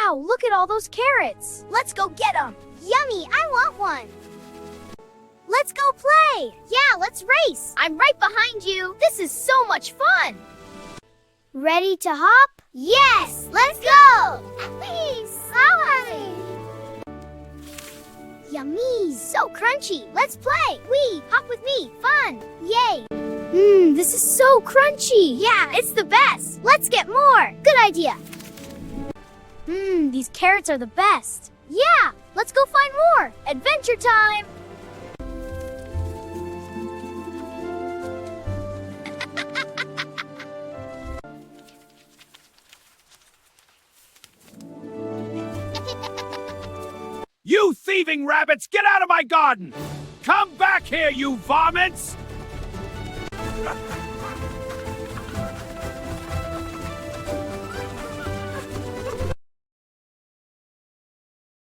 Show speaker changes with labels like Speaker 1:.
Speaker 1: Wow, look at all those carrots.
Speaker 2: Let's go get them. Yummy, I want one. Let's go play. Yeah, let's race. I'm right behind you. This is so much fun. Ready to hop? Yes, let's go. Please, sorry. Yummy, so crunchy. Let's play. Wee, hop with me. Fun. Yay.
Speaker 1: This is so crunchy.
Speaker 2: Yeah, it's the best. Let's get more. Good idea.
Speaker 1: These carrots are the best.
Speaker 2: Yeah, let's go find more. Adventure time.
Speaker 3: You thieving rabbits, get out of my garden! Come back here, you varmints!